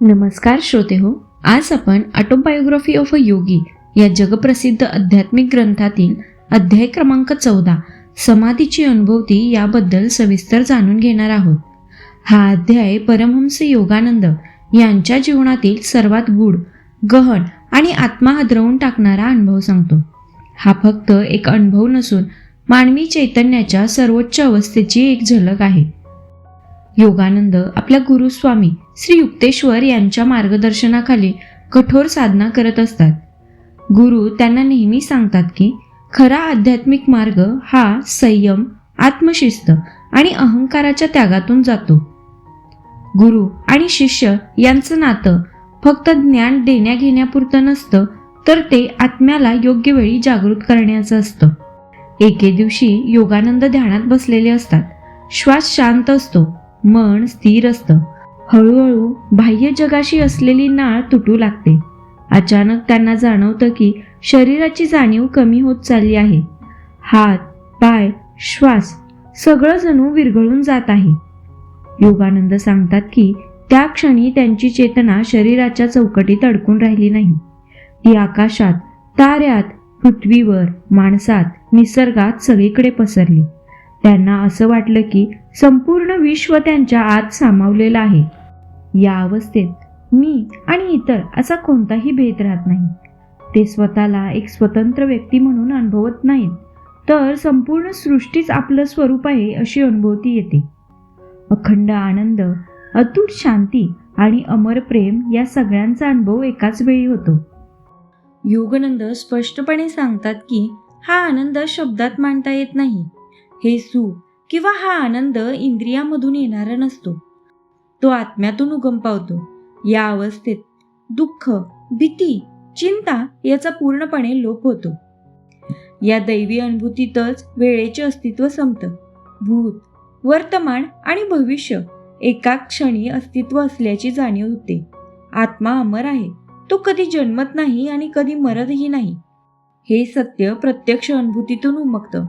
नमस्कार श्रोते हो. आज आपण ऑटोबायोग्राफी ऑफ अ योगी या जगप्रसिद्ध आध्यात्मिक ग्रंथातील अध्याय क्रमांक 14 समाधीची अनुभूती याबद्दल सविस्तर जाणून घेणार आहोत. हा अध्याय परमहंस योगानंद यांच्या जीवनातील सर्वात गूढ, गहन आणि आत्मा हादरवून टाकणारा अनुभव सांगतो. हा फक्त एक अनुभव नसून मानवी चैतन्याच्या सर्वोच्च अवस्थेची एक झलक आहे. योगानंद आपल्या गुरुस्वामी श्री युक्तेश्वर यांच्या मार्गदर्शनाखाली कठोर साधना करत असतात. गुरु त्यांना नेहमी सांगतात की खरा आध्यात्मिक मार्ग हा संयम, आत्मशिस्त आणि अहंकाराच्या त्यागातून जातो. गुरु आणि शिष्य यांचं नातं फक्त ज्ञान देण्याघेण्यापुरतं नसतं, तर ते आत्म्याला योग्य वेळी जागृत करण्याचं असतं. एके दिवशी योगानंद ध्यानात बसलेले असतात. श्वास शांत असतो, मन स्थिर असतं. हळूहळू बाह्य जगाशी असलेली नाळ तुटू लागते. अचानक त्यांना जाणवतं की शरीराची जाणीव कमी होत चालली आहे. हात, पाय, श्वास सगळं जणू विरघळून जात आहे. योगानंद सांगतात की त्या क्षणी त्यांची चेतना शरीराच्या चौकटीत अडकून राहिली नाही. ती आकाशात, ताऱ्यात, पृथ्वीवर, माणसात, निसर्गात सगळीकडे पसरली. त्यांना असं वाटलं की संपूर्ण विश्व त्यांच्या आत सामावलेलं आहे. या अवस्थेत मी आणि इतर असा कोणताही भेद राहत नाही. ते स्वतःला एक स्वतंत्र व्यक्ती म्हणून अनुभवत नाहीत, तर संपूर्ण सृष्टीच आपलं स्वरूप आहे अशी अनुभूती येते. अखंड आनंद, अतूट शांती आणि अमर प्रेम या सगळ्यांचा अनुभव एकाच वेळी होतो. योगानंद स्पष्टपणे सांगतात की हा आनंद शब्दात मांडता येत नाही. हे सुख किंवा हा आनंद इंद्रियामधून येणारा नसतो, तो आत्म्यातून उगम पावतो. या अवस्थेत दुःख, भीती, चिंता याचा पूर्णपणे लोप होतो. या दैवी अनुभूतीतच वेळेचे अस्तित्व संपतं. भूत, वर्तमान आणि भविष्य एका क्षणी अस्तित्व असल्याची जाणीव होते. आत्मा अमर आहे, तो कधी जन्मत नाही आणि कधी मरतही नाही. हे सत्य प्रत्यक्ष अनुभूतीतून उमगतं.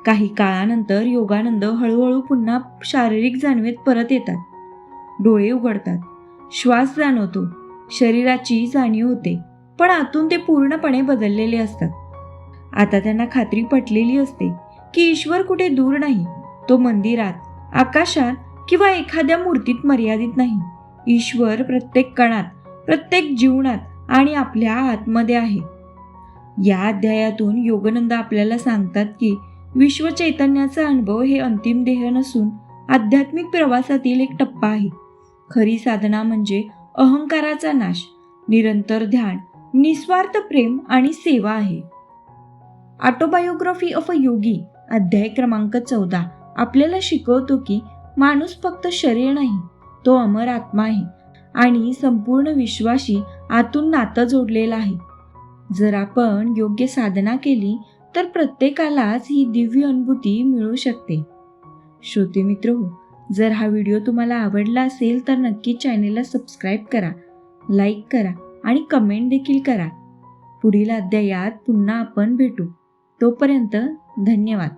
काही काळानंतर योगानंद हळूहळू पुन्हा शारीरिक जाणीवेत परत येतात. डोळे उघडतात, श्वास जाणवतो, शरीराची जाणीव होते, पण आतून ते पूर्णपणे बदललेले असतात. आता त्यांना खात्री पटलेली असते की ईश्वर कुठे दूर नाही. तो मंदिरात, आकाशात किंवा एखाद्या मूर्तीत मर्यादित नाही. ईश्वर प्रत्येक कणात, प्रत्येक जीवनात आणि आपल्या आतमध्ये आहे. या अध्यायातून योगानंद आपल्याला सांगतात की विश्व चैतन्याचा अनुभव हे अंतिम ध्येय नसून आध्यात्मिक प्रवासातील एक टप्पा आहे. खरी साधना म्हणजे अहंकाराचा नाश, निरंतर ध्यान, निस्वार्थ प्रेम आणि सेवा आहे. ऑटोबायोग्राफी ऑफ अ योगी अध्याय क्रमांक 14 आपल्याला शिकवतो की माणूस फक्त शरीर नाही, तो अमर आत्मा आहे आणि संपूर्ण विश्वाशी आतून नातं जोडलेलं आहे. जर आपण योग्य साधना केली तर प्रत्येकालाच ही दिव्य अनुभूती मिळू शकते. श्रोते मित्र हो, जर हा व्हिडिओ तुम्हाला आवडला असेल तर नक्की चॅनेलला सबस्क्राईब करा, लाईक करा आणि कमेंट देखील करा. पुढील अध्यायात पुन्हा आपण भेटू. तोपर्यंत धन्यवाद.